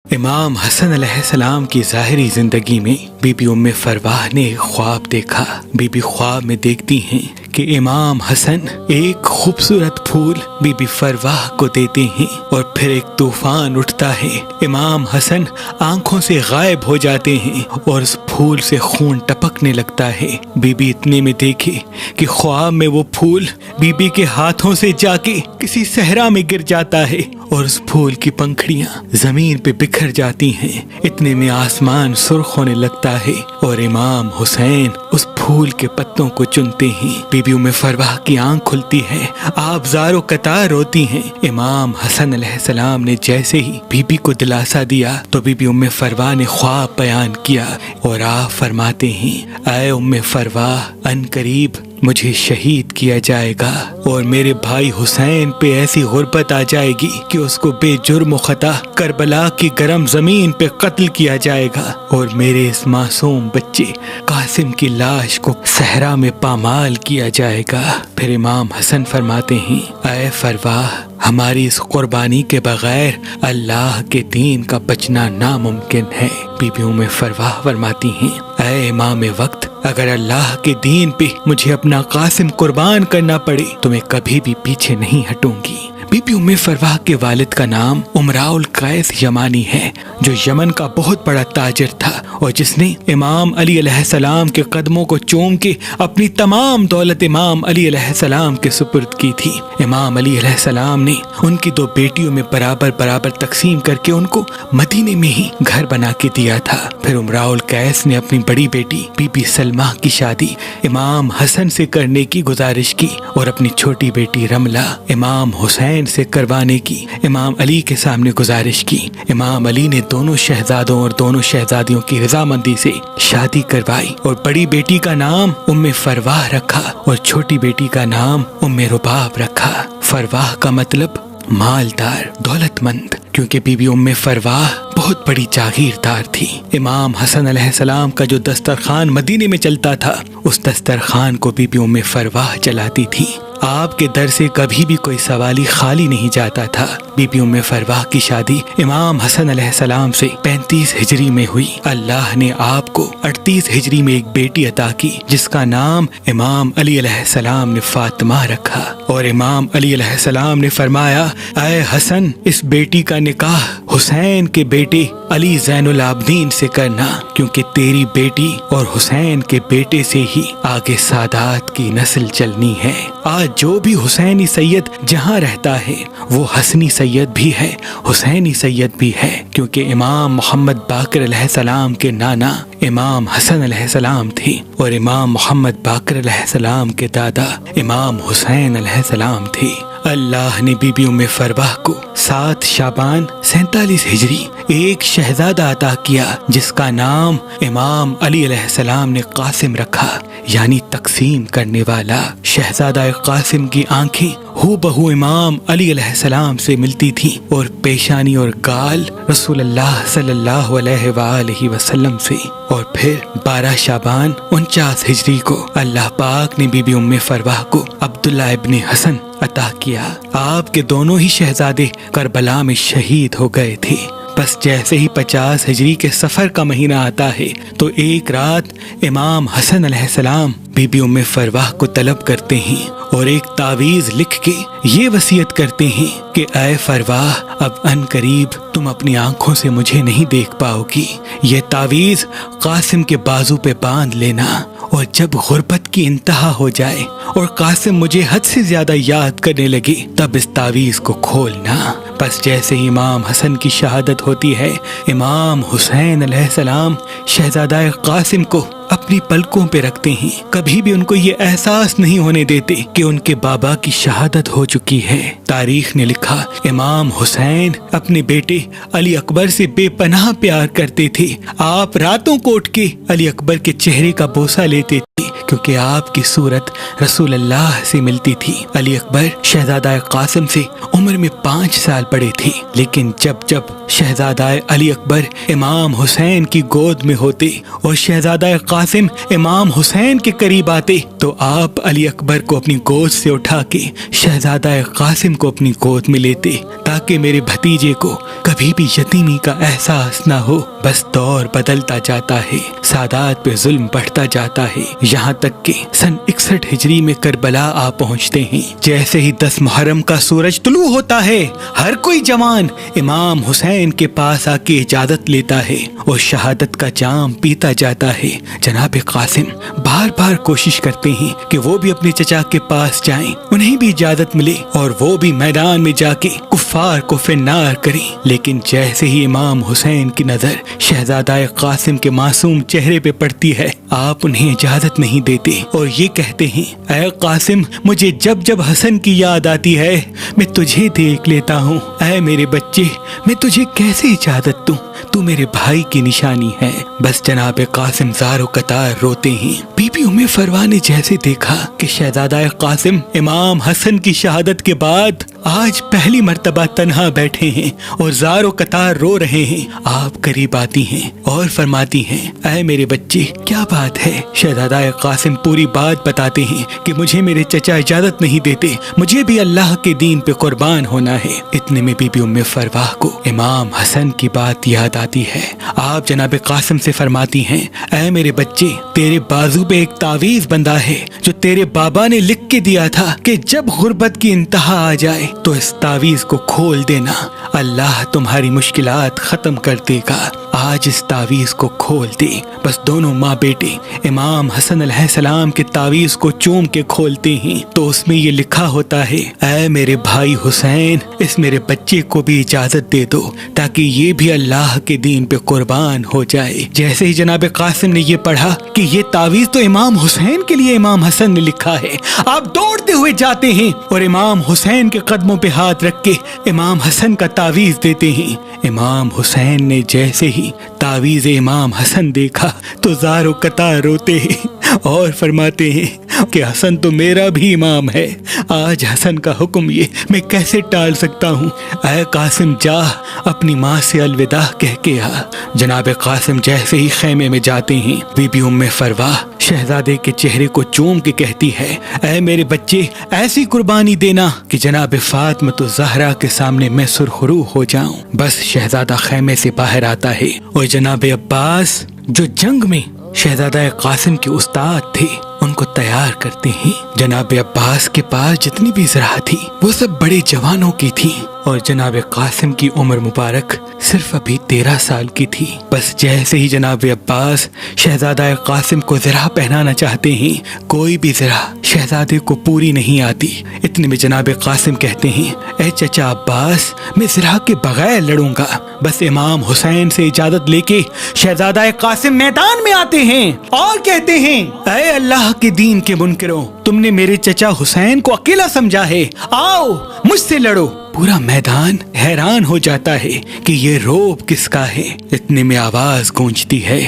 امام حسن علیہ السلام کی ظاہری زندگی میں بی بی ام فرواہ نے ایک خواب دیکھا۔ بی بی خواب میں دیکھتی ہیں کہ امام حسن ایک خوبصورت پھول بی بی فرواہ کو دیتے ہیں اور پھر ایک طوفان اٹھتا ہے۔ امام حسن آنکھوں سے غائب ہو جاتے ہیں اور اس پھول سے خون ٹپکنے لگتا ہے۔ بی بی اتنے میں دیکھے کہ خواب میں وہ پھول بی بی کے ہاتھوں سے جا کے کسی صحرا میں گر جاتا ہے اور اس پھول کی پنکھڑیاں زمین پہ بکھر جاتی ہیں۔ اتنے میں آسمان سرخ ہونے لگتا ہے اور امام حسین اس پھول کے پتوں کو چنتے ہیں۔ بی بی ام فرواہ کی آنکھ کھلتی ہے، آپ زار و قطار ہوتی ہیں۔ امام حسن علیہ السلام نے جیسے ہی بی بی کو دلاسا دیا تو بی بی ام فرواہ نے خواب بیان کیا اور آپ فرماتے ہیں، اے ام فرواہ، ان قریب مجھے شہید کیا جائے گا اور میرے بھائی حسین پہ ایسی غربت آ جائے گی کہ اس کو بے جرم و خطا کربلا کی گرم زمین پہ قتل کیا جائے گا اور میرے اس معصوم بچے قاسم کی لاش کو صحرا میں پامال کیا جائے گا۔ پھر امام حسن فرماتے ہیں، اے فرواہ، ہماری اس قربانی کے بغیر اللہ کے دین کا بچنا ناممکن ہے۔ بی بی ام فرواہ فرماتی ہیں، اے امام وقت، اگر اللہ کے دین پہ مجھے اپنا قاسم قربان کرنا پڑے تو میں کبھی بھی پیچھے نہیں ہٹوں گی۔ بی بی ام فرواہ کے والد کا نام امراء القیس یمانی ہے، جو یمن کا بہت بڑا تاجر تھا اور جس نے امام علی علیہ السلام کے قدموں کو چوم کے اپنی تمام دولت امام علی علیہ السلام کے سپرد کی تھی۔ امام علی علیہ السلام نے ان کی 2 بیٹیوں میں برابر برابر تقسیم کر کے ان کو مدینے میں ہی گھر بنا کے دیا تھا۔ پھر امراء القیس نے اپنی بڑی بیٹی بی بی سلمہ کی شادی امام حسن سے کرنے کی گزارش کی اور اپنی چھوٹی بیٹی رملہ امام حسین سے کروانے کی امام علی کے سامنے گزارش کی۔ امام علی نے دونوں شہزادوں اور دونوں شہزادیوں کی رضامندی سے شادی کروائی اور بڑی بیٹی کا نام ام فرواہ رکھا اور چھوٹی بیٹی کا نام ام رباب رکھا۔ فرواہ کا مطلب مالدار، دولت مند، کیونکہ بی بی ام فرواہ بہت بڑی جاگیردار تھی۔ امام حسن علیہ السلام کا جو دسترخوان مدینے میں چلتا تھا، اس دسترخوان کو بی بی ام فرواہ چلاتی تھی۔ آپ کے در سے کبھی بھی کوئی سوالی خالی نہیں جاتا تھا۔ بی بی ام فرواہ کی شادی امام حسن علیہ السلام سے 35 ہجری میں ہوئی۔ اللہ نے آپ کو 38 ہجری میں ایک بیٹی عطا کی جس کا نام امام علی علیہ السلام نے فاطمہ رکھا، اور امام علی علیہ السلام نے فرمایا، اے حسن، اس بیٹی کا نکاح حسین کے بیٹے علی زین العابدین سے کرنا، کیونکہ تیری بیٹی اور حسین کے بیٹے سے ہی آگے سادات کی نسل چلنی ہے۔ آج جو بھی حسینی سید جہاں رہتا ہے وہ حسنی سید بھی ہے، حسینی سید بھی ہے، کیونکہ امام محمد باقر علیہ السلام کے نانا امام حسن علیہ السلام تھے اور امام محمد باقر علیہ السلام کے دادا امام حسین علیہ السلام تھے۔ اللہ نے بی بی ام فرواہ کو 7 شعبان 47 ہجری ایک شہزادہ عطا کیا جس کا نام امام علی علیہ السلام نے قاسم رکھا، یعنی تقسیم کرنے والا۔ شہزادہ قاسم کی آنکھیں ہو بہو امام علی علیہ السلام سے ملتی تھیں اور پیشانی اور گال رسول اللہ صلی اللہ علیہ وآلہ وسلم سے۔ اور پھر 12 شعبان 49 ہجری کو اللہ پاک نے بی بی ام فرواہ کو عبداللہ ابن حسن عطا کیا۔ آپ کے دونوں ہی شہزادے کربلا میں شہید ہو گئے تھے۔ بس جیسے ہی 50 ہجری کے سفر کا مہینہ آتا ہے تو ایک رات امام حسن علیہ السلام بی بی ام فرواہ کو طلب کرتے ہیں اور ایک تعویذ لکھ کے یہ وصیت کرتے ہیں کہ اے فرواہ، اب ان قریب تم اپنی آنکھوں سے مجھے نہیں دیکھ پاؤ گی۔ یہ تعویذ قاسم کے بازو پہ باندھ لینا اور جب غربت کی انتہا ہو جائے اور قاسم مجھے حد سے زیادہ یاد کرنے لگے تب اس تعویذ کو کھولنا۔ بس جیسے ہی امام حسن کی شہادت ہوتی ہے، امام حسین علیہ السلام شہزادہ قاسم کو اپنی پلکوں پہ رکھتے ہیں۔ کبھی بھی ان کو یہ احساس نہیں ہونے دیتے کہ ان کے بابا کی شہادت ہو چکی ہے۔ تاریخ نے لکھا، امام حسین اپنے بیٹے علی اکبر سے بے پناہ پیار کرتے تھے۔ آپ راتوں کو اٹھ کے علی اکبر کے چہرے کا بوسہ لیتے تھے کیونکہ آپ کی صورت رسول اللہ سے ملتی تھی۔ علی اکبر شہزادہ قاسم سے عمر میں 5 سال بڑے تھے، لیکن جب شہزادہ علی اکبر امام حسین کی گود میں ہوتے اور شہزادہ قاسم امام حسین کے قریب آتے تو آپ علی اکبر کو اپنی گود سے اٹھا کے شہزادہ قاسم کو اپنی گود میں لیتے تاکہ میرے بھتیجے کو کبھی بھی یتیمی کا احساس نہ ہو۔ بس دور بدلتا جاتا ہے، سادات پہ ظلم بڑھتا جاتا ہے، یہاں تک کہ سن 61 ہجری میں کربلا آ پہنچتے ہیں۔ جیسے ہی 10 محرم کا سورج طلوع ہوتا ہے، ہر کوئی جوان امام حسین کے پاس آ کے اجازت لیتا ہے اور شہادت کا جام پیتا جاتا ہے۔ جناب قاسم بار بار کوشش کرتے ہیں کہ وہ بھی اپنے چچا کے پاس جائیں، انہیں بھی اجازت ملے اور وہ بھی میدان میں جا کے کفار کو فنار کریں، لیکن جیسے ہی امام حسین کی نظر شہزادہ قاسم کے معصوم چہرے پہ پڑتی ہے، آپ انہیں اجازت نہیں دیتے اور یہ کہتے ہیں، اے قاسم، مجھے جب جب حسن کی یاد آتی ہے میں تجھے دیکھ لیتا ہوں۔ اے میرے بچے، میں تجھے کیسے اجازت دوں؟ تو میرے بھائی کی نشانی ہے۔ بس جناب قاسم زار و قطار روتے ہیں۔ بی بی ام فروا نے جیسے دیکھا کہ شہزادہ قاسم امام حسن کی شہادت کے بعد آج پہلی مرتبہ تنہا بیٹھے ہیں اور زار و قطار رو رہے ہیں، آپ قریب آتی ہیں اور فرماتی ہیں، اے میرے بچے، کیا بات ہے؟ شہزادہ قاسم پوری بات بتاتے ہیں کہ مجھے میرے چچا اجازت نہیں دیتے، مجھے بھی اللہ کے دین پہ قربان ہونا ہے۔ اتنے میں بی بی ام فروا کو امام حسن کی بات یاد آتی ہے۔ آپ جناب قاسم سے فرماتی ہیں، اے میرے بچے، تیرے بازو پہ ایک تعویذ بندھا ہے جو تیرے بابا نے لکھ کے دیا تھا کہ جب غربت کی انتہا آ جائے تو اس تعویذ کو کھول دینا، اللہ تمہاری مشکلات ختم کر دے گا۔ آج اس تعویذ کو کھول دے۔ بس دونوں ماں بیٹے امام حسن علیہ السلام کے تعویذ کو چوم کے کھولتے ہیں تو اس میں یہ لکھا ہوتا ہے، اے میرے بھائی حسین، اس میرے بچے کو بھی اجازت دے دو تاکہ یہ بھی اللہ کے دین پہ قربان ہو جائے۔ جیسے ہی جناب قاسم نے یہ پڑھا کہ یہ تعویذ تو امام حسین کے لیے امام حسن نے لکھا ہے، آپ دوڑتے ہوئے جاتے ہیں اور امام حسین کے قدموں پہ ہاتھ رکھ کے امام حسن کا تعویذ دیتے ہیں۔ امام حسین نے جیسے ہی تعویذ امام حسن دیکھا تو زار و قطار روتے ہیں اور فرماتے ہیں کہ حسن تو میرا بھی امام ہے، آج حسن کا حکم یہ میں کیسے ٹال سکتا ہوں؟ اے قاسم، جا اپنی ماں سے الوداع کہہ کے آ۔ جناب قاسم جیسے ہی خیمے میں جاتے ہیں، بی بی ام فروا شہزادے کے چہرے کو چوم کے کہتی ہے، اے میرے بچے، ایسی قربانی دینا کہ جناب فاطمہ الزہرا کے سامنے میں سرخرو ہو جاؤں۔ بس شہزادہ خیمے سے باہر آتا ہے اور جناب عباس جو جنگ میں شہزادہ قاسم کے استاد تھے ان کو تیار کرتے ہیں۔ جناب عباس کے پاس جتنی بھی زرہ تھی وہ سب بڑے جوانوں کی تھی اور جناب قاسم کی عمر مبارک صرف ابھی 13 سال کی تھی۔ بس جیسے ہی جناب عباس شہزادہ قاسم کو زرہ پہنانا چاہتے ہیں، کوئی بھی زرہ شہزادے کو پوری نہیں آتی۔ اتنے میں جناب قاسم کہتے ہیں، اے چچا عباس، میں زرہ کے بغیر لڑوں گا۔ بس امام حسین سے اجازت لے کے شہزادہ قاسم میدان میں آتے ہیں اور کہتے ہیں، اے اللہ کے دین کے منکروں، تم نے میرے چچا حسین کو اکیلا سمجھا ہے، آؤ مجھ سے لڑو۔ پورا میدان حیران ہو جاتا ہے کہ یہ روب کس کا ہے۔ اتنے میں آواز گونجتی ہے،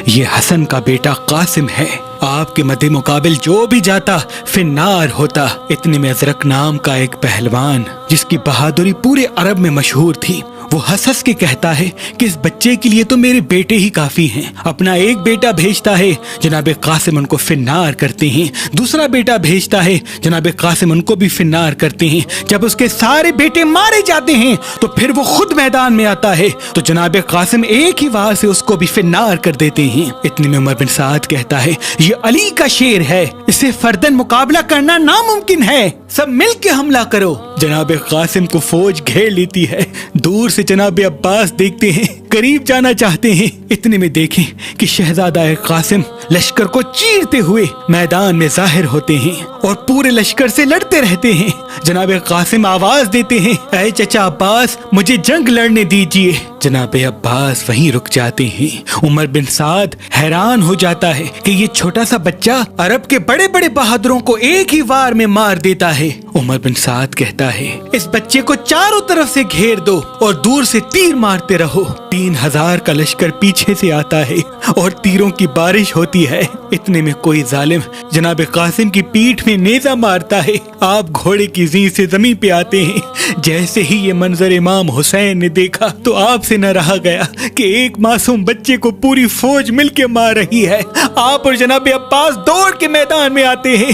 یہ حسن کا بیٹا قاسم ہے، آپ کے مد مقابل جو بھی جاتا فنار ہوتا۔ اتنے میں ازرق نام کا ایک پہلوان جس کی بہادری پورے عرب میں مشہور تھی، وہ ہنس ہنس کے کہتا ہے کہ اس بچے کے لیے تو میرے بیٹے ہی کافی ہیں۔ اپنا ایک بیٹا بھیجتا ہے، جناب قاسم ان کو فنار کرتے ہیں۔ دوسرا بیٹا بھیجتا ہے، جناب قاسم ان کو بھی فنار کرتے ہیں۔ جب اس کے سارے بیٹے مارے جاتے ہیں تو پھر وہ خود میدان میں آتا ہے تو جناب قاسم ایک ہی وار سے اس کو بھی فنار کر دیتے ہیں۔ اتنے میں عمر بن سعد کہتا ہے، یہ علی کا شیر ہے، اسے فردن مقابلہ کرنا ناممکن ہے، سب مل کے حملہ کرو۔ جناب قاسم کو فوج گھیر لیتی ہے۔ دور سے جناب عباس دیکھتے ہیں، قریب جانا چاہتے ہیں۔ اتنے میں دیکھیں کہ شہزادہ قاسم لشکر کو چیرتے ہوئے میدان میں ظاہر ہوتے ہیں اور پورے لشکر سے لڑتے رہتے ہیں۔ جناب قاسم آواز دیتے ہیں، اے چچا عباس، مجھے جنگ لڑنے دیجیے۔ جناب عباس وہیں رک جاتے ہیں۔ عمر بن سعد حیران ہو جاتا ہے کہ یہ چھوٹا سا بچہ عرب کے بڑے بڑے بہادروں کو ایک ہی وار میں مار دیتا ہے۔ عمر بن سعد کہتا ہے، اس بچے کو چاروں طرف سے گھیر دو اور دور سے تیر مارتے رہو۔ 3000 کا لشکر پیچھے سے آتا ہے اور تیروں کی بارش ہوتی ہے۔ اتنے میں کوئی ظالم جناب قاسم کی پیٹھ میں نیزہ مارتا ہے۔ آپ گھوڑے کی زین سے زمین پہ آتے ہیں۔ جیسے ہی یہ منظر امام حسین نے دیکھا تو آپ سے نہ رہا گیا کہ ایک معصوم بچے کو پوری فوج مل کے مار رہی ہے۔ آپ اور جناب عباس دوڑ کے میدان میں آتے ہیں۔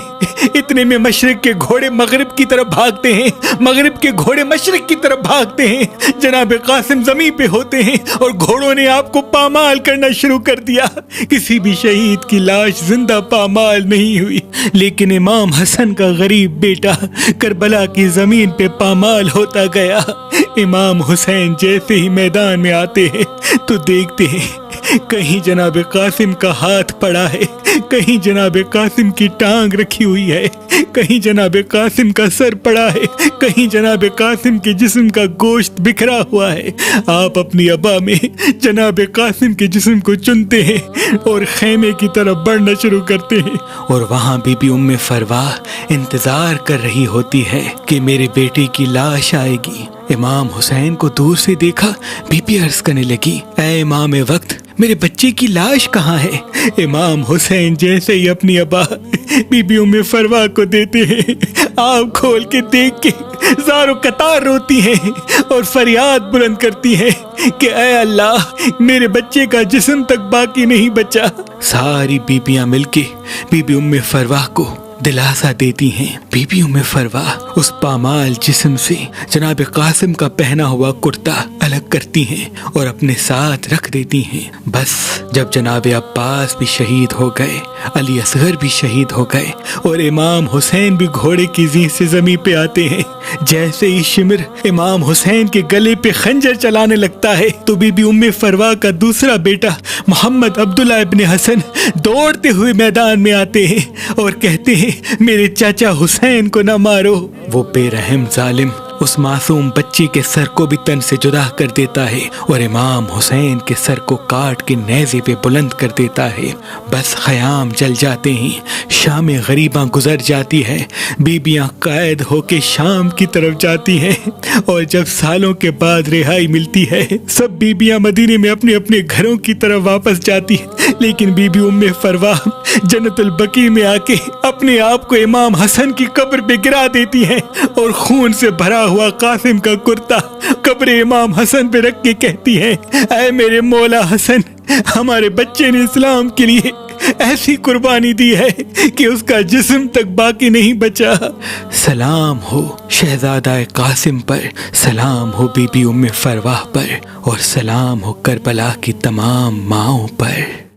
اتنے میں مشرق کے گھوڑے مغرب کی طرف بھاگتے ہیں، مغرب کے گھوڑے مشرق کی طرف بھاگتے ہیں۔ جناب قاسم زمین پہ ہوتے ہیں اور گھوڑوں نے آپ کو پامال کرنا شروع کر دیا۔ کسی بھی شہید کی لاش زندہ پامال نہیں ہوئی، لیکن امام حسن کا غریب بیٹا کربلا کی زمین پہ پامال ہوتا گیا۔ امام حسین جیسے ہی میدان میں آتے ہیں تو دیکھتے ہیں کہیں جناب قاسم کا ہاتھ پڑا ہے، کہیں جناب قاسم کی ٹانگ رکھی ہوئی ہے، کہیں جناب قاسم کا سر پڑا ہے، کہیں جناب قاسم کے جسم کا گوشت بکھرا ہوا ہے۔ آپ اپنی ابا میں جناب قاسم کے جسم کو چنتے ہیں اور خیمے کی طرف بڑھنا شروع کرتے ہیں، اور وہاں بی بی ام فرواہ انتظار کر رہی ہوتی ہے کہ میرے بیٹے کی لاش آئے گی۔ امام حسین کو دور سے دیکھا، بی بی عرض کرنے لگی، اے امام وقت، میرے بچے کی لاش کہاں ہے؟ امام حسین جیسے ہی اپنی ابا بی بی ام فرواہ کو دیتے ہیں، آپ کھول کے دیکھ کے زار و قطار روتی ہیں اور فریاد بلند کرتی ہیں کہ اے اللہ، میرے بچے کا جسم تک باقی نہیں بچا۔ ساری بیبیاں مل کے بی بی ام فرواہ کو دلاسا دیتی ہیں۔ بی بی ام فرواہ اس پامال جسم سے جناب قاسم کا پہنا ہوا کرتا الگ کرتی ہیں اور اپنے ساتھ رکھ دیتی ہیں۔ بس جب جناب عباس بھی شہید ہو گئے، علی اصغر بھی شہید ہو گئے اور امام حسین بھی گھوڑے کی زین سے زمین پہ آتے ہیں، جیسے ہی شمر امام حسین کے گلے پہ خنجر چلانے لگتا ہے تو بی بی ام فرواہ کا دوسرا بیٹا محمد عبداللہ ابن حسن دوڑتے ہوئے میدان میں آتے ہیں اور کہتے ہیں، میرے چاچا حسین کو نہ مارو۔ وہ بے رحم ظالم اس معصوم بچے کے سر کو بھی تن سے جدا کر دیتا ہے اور امام حسین کے سر کو کاٹ کے نیزے پہ بلند کر دیتا ہے۔ بس خیام جل جاتے ہیں، شام غریباں گزر جاتی ہے، بیبیاں قائد ہو کے شام کی طرف جاتی ہیں، اور جب سالوں کے بعد رہائی ملتی ہے سب بیبیاں مدینے میں اپنے اپنے گھروں کی طرف واپس جاتی ہیں، لیکن بی بی ام فرواہ جنت البقیع میں آ کے اپنے آپ کو امام حسن کی قبر پہ گرا دیتی ہیں اور خون سے بھرا ہوا قاسم کا کرتا قبر امام حسن پہ رکھ کے کہتی ہیں، اے میرے مولا حسن، ہمارے بچے نے اسلام کے لیے ایسی قربانی دی ہے کہ اس کا جسم تک باقی نہیں بچا۔ سلام ہو شہزادہ قاسم پر، سلام ہو بی بی ام فرواہ پر، اور سلام ہو کربلا کی تمام ماؤں پر۔